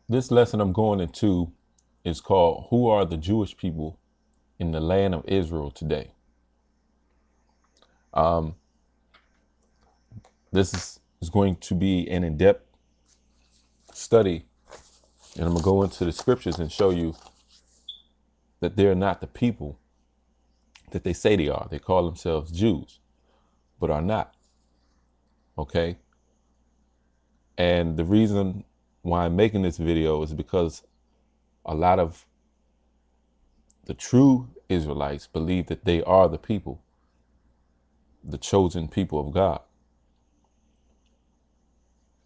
This lesson I'm going into is called Who Are the Jewish People in the Land of Israel Today? Um, this is going to be an in-depth study, and I'm going to go into the scriptures and show you that they're not the people that they say they are. They call themselves Jews, but are not. Okay? And the reason why I'm making this video is because a lot of the true Israelites believe that they are the people, the chosen people of God.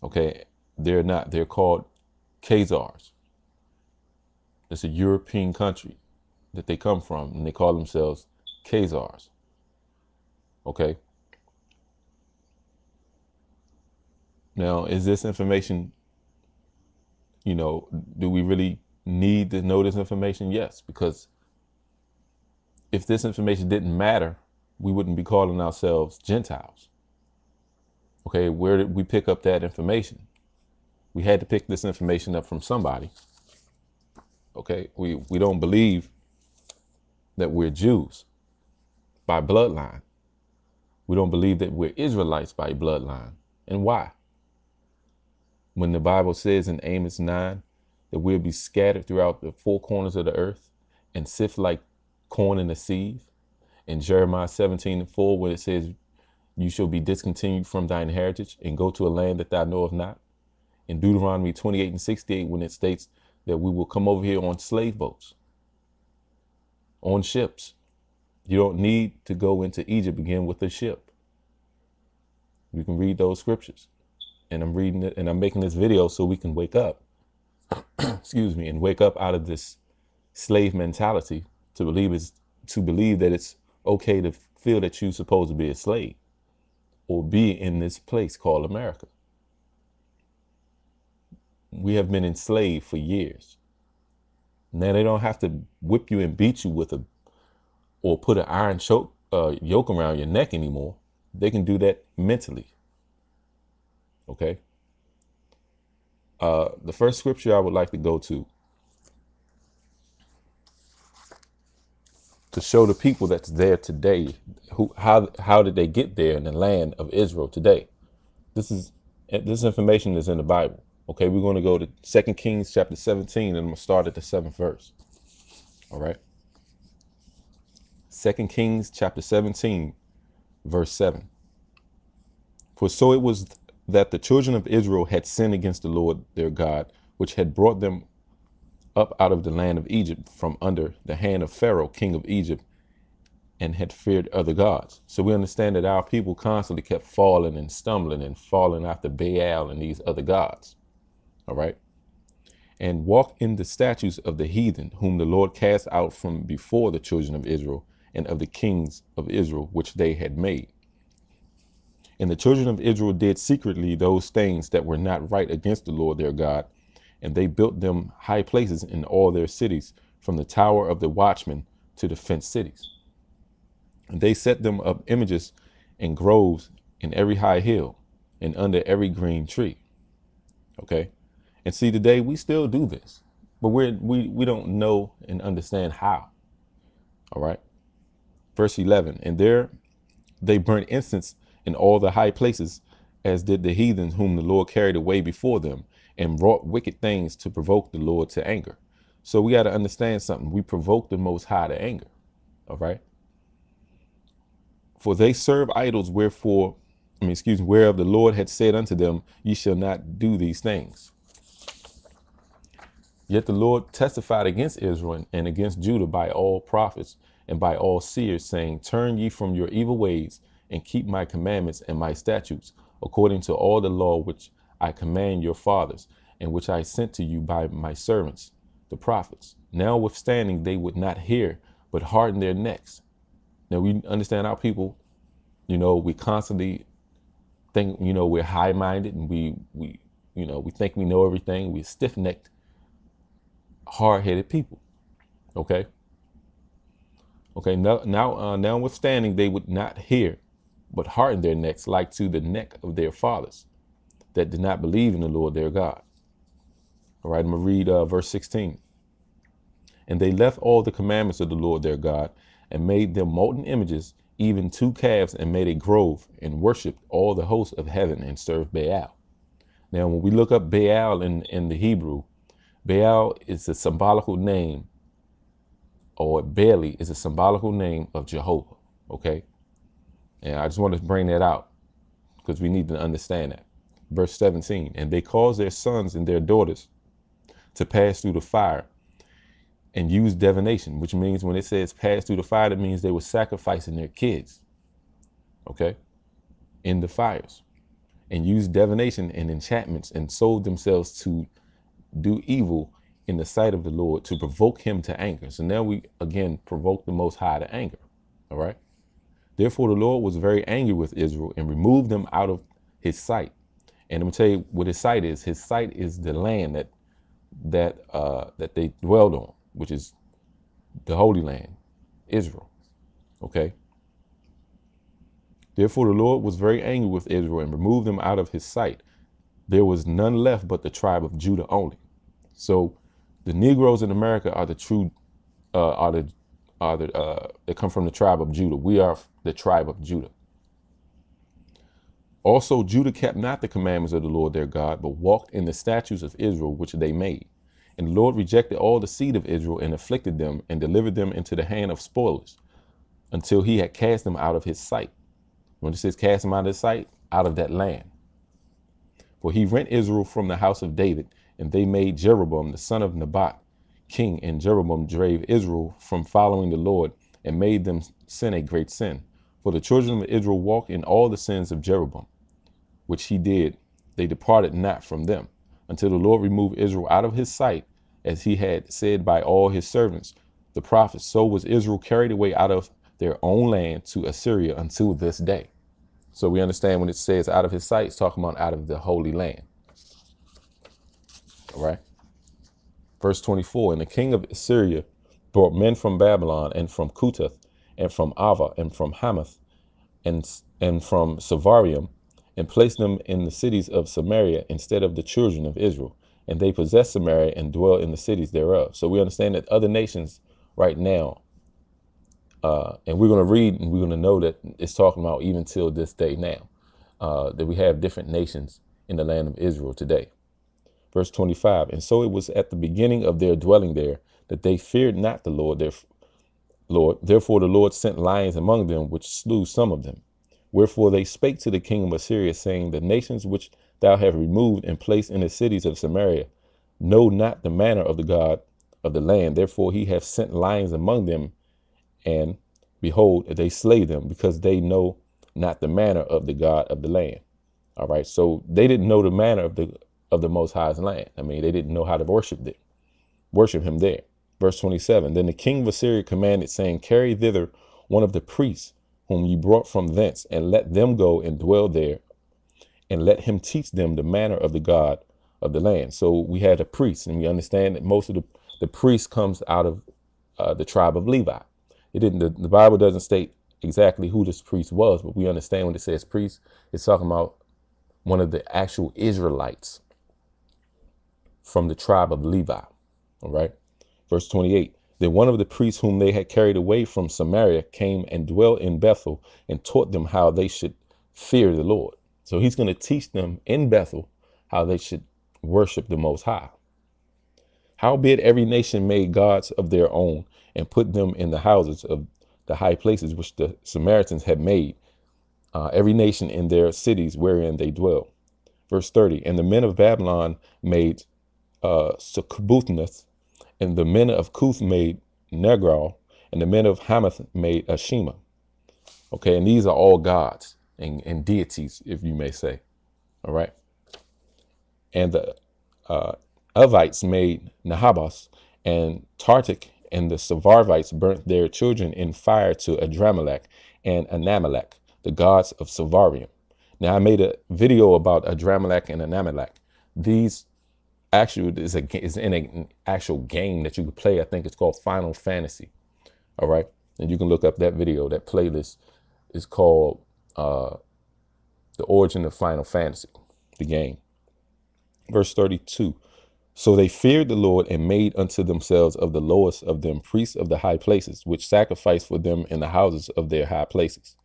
Okay? They're not. They're called Khazars. It's a European country that they come from, and they call themselves Khazars. Okay? Now, is this information, do we really need to know this information? Yes, because if this information didn't matter, we wouldn't be calling ourselves Gentiles. Okay, where did we pick up that information? We had to pick this information up from somebody. Okay, we don't believe that we're Jews by bloodline. We don't believe that we're Israelites by bloodline. And why? When the Bible says in Amos 9 that we'll be scattered throughout the four corners of the earth and sift like corn in the sieve. In Jeremiah 17:4, where it says, you shall be discontinued from thine heritage and go to a land that thou knowest not. In Deuteronomy 28:68, when it states that we will come over here on slave boats, on ships. You don't need to go into Egypt again with a ship. You can read those scriptures. And I'm reading it, and I'm making this video so we can wake up, excuse me, and wake up out of this slave mentality to believe that it's okay to feel that you're supposed to be a slave or be in this place called America. We have been enslaved for years. Now they don't have to whip you and beat you or put an iron yoke around your neck anymore. They can do that mentally. Okay. The first scripture I would like to go to show the people that's there today, how did they get there in the land of Israel today? This information is in the Bible. Okay, we're going to go to 2 Kings chapter 17, and I'm going to start at the 7th verse. All right. 2 Kings chapter 17, verse 7. For so it was that the children of Israel had sinned against the Lord their God, which had brought them up out of the land of Egypt from under the hand of Pharaoh, king of Egypt, and had feared other gods. So we understand that our people constantly kept falling and stumbling and falling after Baal and these other gods. All right. And walk in the statutes of the heathen, whom the Lord cast out from before the children of Israel, and of the kings of Israel, which they had made. And the children of Israel did secretly those things that were not right against the Lord their God, and they built them high places in all their cities, from the tower of the watchman to the fenced cities. And they set them up images and groves in every high hill and under every green tree. Okay. And see, today we still do this, but we don't know and understand how. All right. Verse 11, and there they burnt incense in all the high places, as did the heathens whom the Lord carried away before them, and wrought wicked things to provoke the Lord to anger. So we got to understand something. We provoke the Most High to anger. All right. For they serve idols, whereof the Lord had said unto them, ye shall not do these things. Yet the Lord testified against Israel and against Judah by all prophets and by all seers, saying, turn ye from your evil ways and keep my commandments and my statutes, according to all the law which I command your fathers, and which I sent to you by my servants, the prophets. Notwithstanding, they would not hear, but harden their necks. Now we understand our people, we constantly think, we're high-minded, and we think we know everything. We're stiff-necked, hard-headed people. Okay. Notwithstanding, they would not hear, but harden their necks, like to the neck of their fathers that did not believe in the Lord their God. All right, I'm going to read verse 16. And they left all the commandments of the Lord their God and made them molten images, even 2 calves, and made a grove and worshiped all the hosts of heaven and served Baal. Now, when we look up Baal in the Hebrew, Baal is a symbolical name, or Baali is a symbolical name of Jehovah. Okay. And I just want to bring that out because we need to understand that. Verse 17, and they caused their sons and their daughters to pass through the fire and use divination, which means when it says pass through the fire, that means they were sacrificing their kids, okay, in the fires, and use divination and enchantments and sold themselves to do evil in the sight of the Lord to provoke him to anger. So now we again provoke the Most High to anger. All right. Therefore, the Lord was very angry with Israel and removed them out of his sight. And I'm gonna tell you what his sight is. His sight is the land that they dwelled on, which is the Holy Land, Israel. Okay. Therefore, the Lord was very angry with Israel and removed them out of his sight. There was none left but the tribe of Judah only. So, the Negroes in America are the true, they come from the tribe of Judah. We are the tribe of Judah. Also, Judah kept not the commandments of the Lord their God, but walked in the statutes of Israel, which they made. And the Lord rejected all the seed of Israel and afflicted them and delivered them into the hand of spoilers until he had cast them out of his sight. When it says cast them out of his sight, out of that land. For he rent Israel from the house of David, and they made Jeroboam the son of Nebat king, and Jeroboam drave Israel from following the Lord and made them sin a great sin. For the children of Israel walked in all the sins of Jeroboam, which he did. They departed not from them, until the Lord removed Israel out of his sight, as he had said by all his servants, the prophets. So was Israel carried away out of their own land to Assyria until this day. So we understand when it says out of his sight, it's talking about out of the Holy Land. All right. Verse 24, and the king of Assyria brought men from Babylon and from Cuttath and from Ava and from Hamath and from Savarium, and placed them in the cities of Samaria instead of the children of Israel. And they possessed Samaria and dwell in the cities thereof. So we understand that other nations right now, and we're going to read and we're going to know that it's talking about even till this day now, that we have different nations in the land of Israel today. Verse 25, and so it was at the beginning of their dwelling there that they feared not the Lord their Lord. Therefore the Lord sent lions among them, which slew some of them. Wherefore they spake to the king of Assyria, saying, the nations which thou hast removed and placed in the cities of Samaria know not the manner of the God of the land. Therefore he hath sent lions among them, and behold, they slay them, because they know not the manner of the God of the land. All right. So they didn't know the manner of the Most High's land. I mean, they didn't know how to worship him there. Verse 27, then the king of Assyria commanded, saying, carry thither one of the priests whom ye brought from thence, and let them go and dwell there, and let him teach them the manner of the God of the land. So we had a priest, and we understand that most of the priest comes out of the tribe of Levi. It didn't. The Bible doesn't state exactly who this priest was, but we understand when it says priest, it's talking about one of the actual Israelites from the tribe of Levi. All right. Verse 28, then one of the priests whom they had carried away from Samaria came and dwelt in Bethel and taught them how they should fear the Lord. So he's going to teach them in Bethel how they should worship the Most High. Howbeit every nation made gods of their own and put them in the houses of the high places which the Samaritans had made, every nation in their cities wherein they dwell. Verse 30, and the men of Babylon made Succothbenoth, and the men of Cuth made Negral, and the men of Hamath made Ashima. Okay, and these are all gods and deities, if you may say. All right. And the Avites made Nahabas, and Tartak and the Savarvites burnt their children in fire to Adramelech and Anamelech, the gods of Savarium. Now, I made a video about Adramelech and Anamelech. These actually is in an actual game that you could play. I think it's called Final Fantasy. All right. And you can look up that video. That playlist is called The Origin of Final Fantasy, the game. Verse 32. So they feared the Lord and made unto themselves of the lowest of them priests of the high places, which sacrificed for them in the houses of their high places.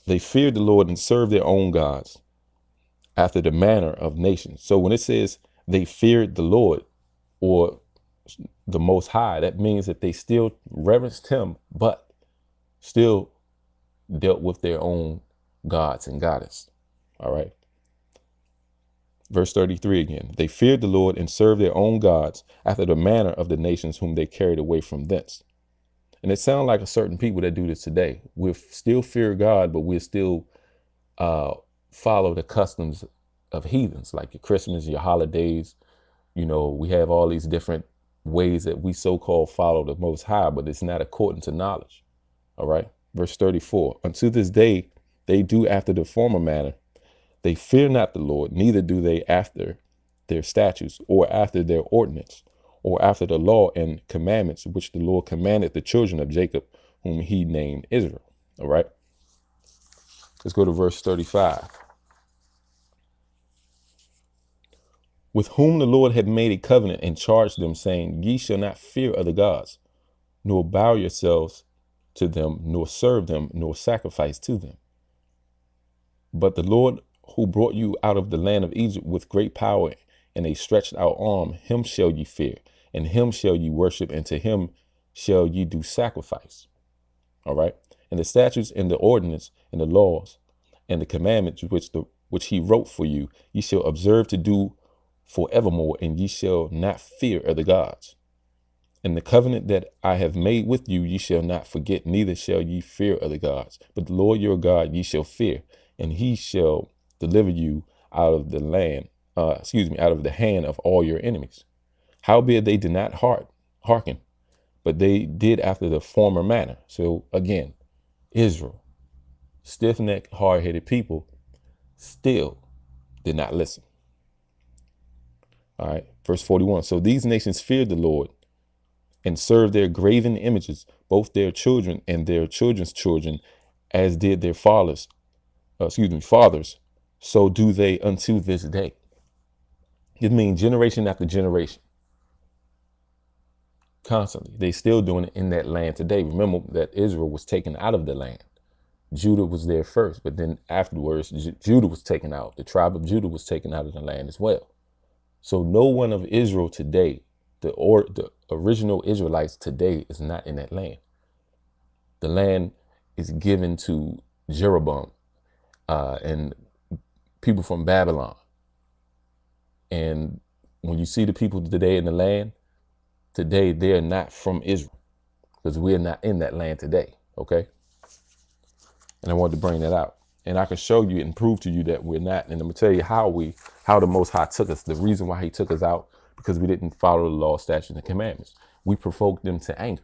They feared the Lord and served their own gods after the manner of nations. So when it says they feared the Lord or the Most High, that means that they still reverenced him, but still dealt with their own gods and goddess. All right. Verse 33 again. They feared the Lord and served their own gods after the manner of the nations whom they carried away from thence. And it sounds like a certain people that do this today. We still fear God, but we still follow the customs of heathens, like your Christmas, your holidays. You know, we have all these different ways that we so-called follow the Most High, but it's not according to knowledge. All right. Verse 34. Unto this day, they do after the former manner. They fear not the Lord, neither do they after their statutes, or after their ordinance, or after the law and commandments which the Lord commanded the children of Jacob, whom he named Israel. All right. Let's go to verse 35. With whom the Lord had made a covenant and charged them, saying, Ye shall not fear other gods, nor bow yourselves to them, nor serve them, nor sacrifice to them. But the Lord who brought you out of the land of Egypt with great power and a stretched out arm, him shall ye fear, and him shall ye worship, and to him shall ye do sacrifice. All right. And the statutes and the ordinance and the laws and the commandments which he wrote for you, ye shall observe to do forevermore, and ye shall not fear other gods. And the covenant that I have made with you, ye shall not forget, neither shall ye fear other gods. But the Lord your God ye shall fear, and he shall deliver you out of the land, out of the hand of all your enemies. Howbeit they did not hearken, but they did after the former manner. So again, Israel, stiff-necked, hard-headed people, still did not listen. All right, verse 41. So these nations feared the Lord and served their graven images, both their children and their children's children, as did their fathers, so do they unto this day. It means generation after generation, constantly. They still doing it in that land today. Remember that Israel was taken out of the land. Judah was there first, but then afterwards, Judah was taken out. The tribe of Judah was taken out of the land as well. So no one of Israel today, the original Israelites today, is not in that land. The land is given to Jeroboam and people from Babylon. And when you see the people today in the land, today they're not from Israel, because we're not in that land today. Okay. And I wanted to bring that out. And I can show you and prove to you that we're not. And I'm gonna tell you how the Most High took us. The reason why he took us out, because we didn't follow the law, statutes, and commandments. We provoked them to anger.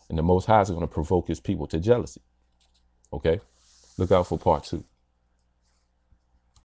And the Most High is going to provoke his people to jealousy. Okay? Look out for part 2.